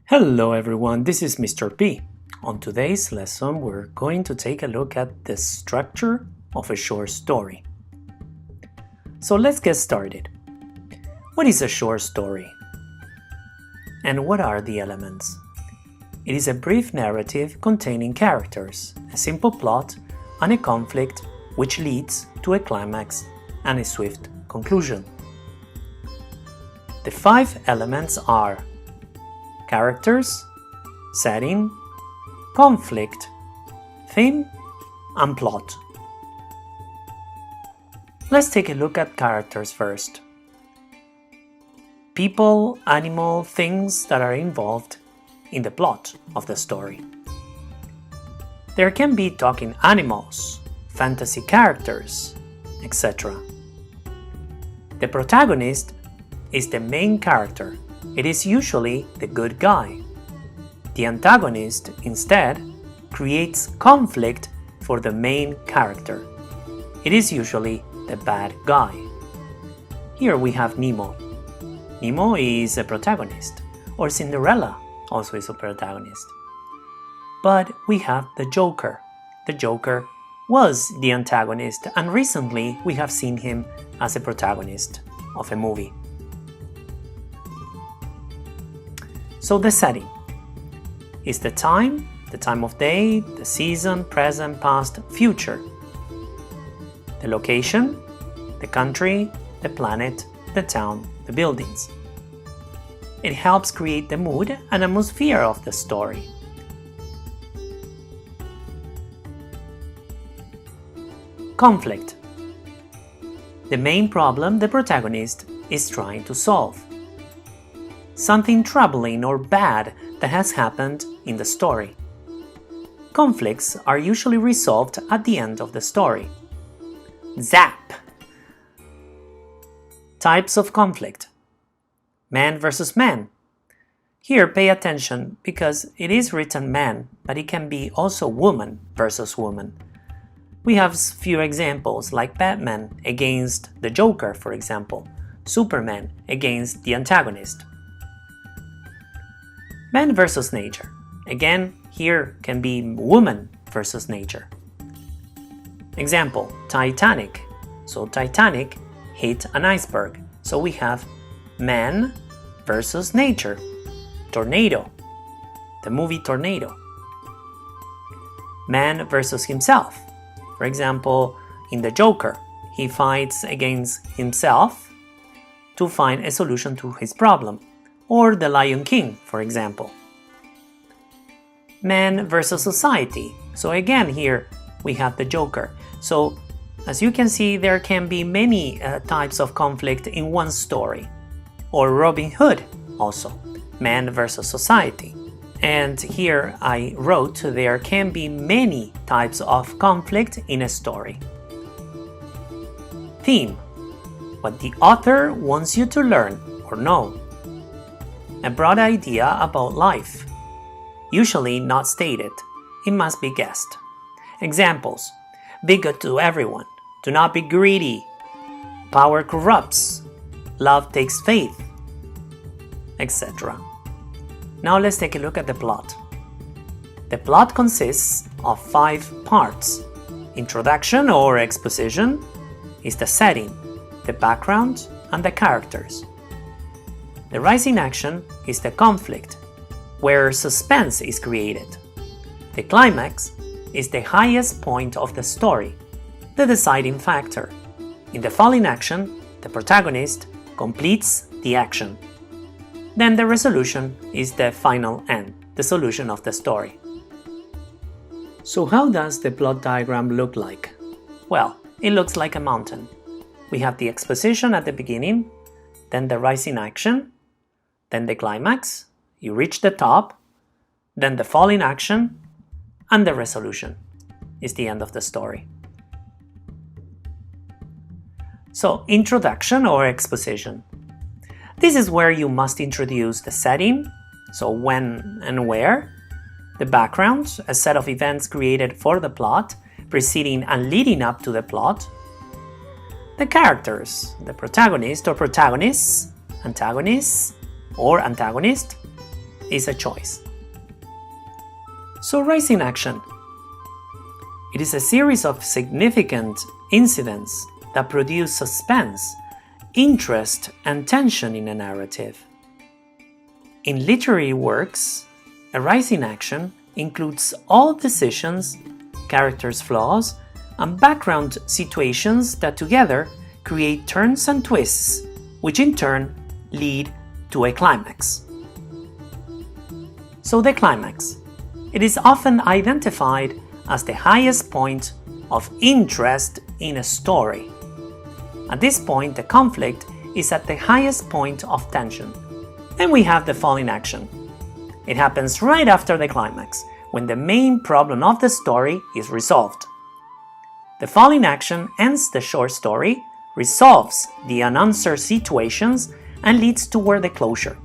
Hello everyone, this is Mr. P. On today's lesson, we're going to take a look at the structure of a short story. So let's get started. What is a short story? And what are the elements? It is a brief narrative containing characters, a simple plot, and a conflict which leads to a climax and a swift conclusion. The 5 elements are characters, setting, conflict, theme, and plot. Let's take a look at characters first. People, animal, things that are involved in the plot of the story. There can be talking animals, fantasy characters, etc. The protagonist is the main character. It is usually the good guy. The antagonist, instead, creates conflict for the main character. It is usually the bad guy. Here we have Nemo. Nemo is a protagonist, or Cinderella also is a protagonist. But we have the Joker. The Joker was the antagonist, and recently we have seen him as a protagonist of a movie. So the setting is the time of day, the season, present, past, future. The location, the country, the planet, the town, the buildings. It helps create the mood and atmosphere of the story. Conflict. The main problem the protagonist is trying to solve. Something troubling or bad that has happened in the story. Conflicts are usually resolved at the end of the story. Zap! Types of conflict. Man versus man. Here pay attention because it is written man, but it can be also woman versus woman. We have few examples like Batman against the Joker, for example. Superman against the antagonist. Man versus nature. Again, here can be woman versus nature. Example, Titanic. So Titanic hit an iceberg. So we have man versus nature. Tornado. The movie Tornado. Man versus himself. For example, in the Joker, he fights against himself to find a solution to his problem. Or the Lion King, for example. Man versus society. So again, here we have the Joker. So as you can see, there can be many types of conflict in one story. Or Robin Hood also. Man versus society. And here I wrote there can be many types of conflict in a story. Theme. What the author wants you to learn or know. A broad idea about life. Usually not stated. It must be guessed. Examples. Be good to everyone. Do not be greedy. Power corrupts. Love takes faith. Etc. Now let's take a look at the plot. The plot consists of 5 parts. Introduction or exposition is the setting, the background, and the characters. The rising action is the conflict, where suspense is created. The climax is the highest point of the story, the deciding factor. In the falling action, the protagonist completes the action. Then the resolution is the final end, the solution of the story. So how does the plot diagram look like? Well, it looks like a mountain. We have the exposition at the beginning, then the rising action, then the climax, you reach the top, then the falling action, and the resolution is the end of the story. So, introduction or exposition. This is where you must introduce the setting, so when and where, the background, a set of events created for the plot, preceding and leading up to the plot, the characters, the protagonist or protagonists, antagonists, or antagonist, is a choice. So rising action. It is a series of significant incidents that produce suspense, interest, and tension in a narrative. In literary works, a rising action includes all decisions, characters' flaws, and background situations that together create turns and twists, which in turn lead to a climax. So the climax. It is often identified as the highest point of interest in a story. At this point, the conflict is at the highest point of tension. Then we have the falling action. It happens right after the climax, when the main problem of the story is resolved. The falling action ends the short story, resolves the unanswered situations, and leads toward the closure.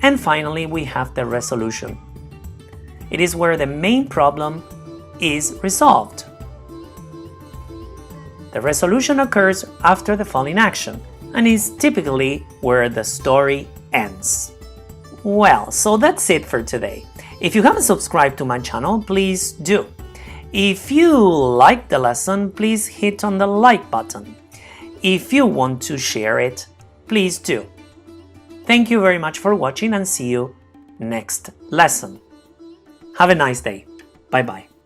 And finally, we have the resolution. It is where the main problem is resolved. The resolution occurs after the falling action and is typically where the story ends. Well, so that's it for today. If you haven't subscribed to my channel, please do. If you liked the lesson, please hit on the like button. If you want to share it, please do. Thank you very much for watching and see you next lesson. Have a nice day. Bye bye.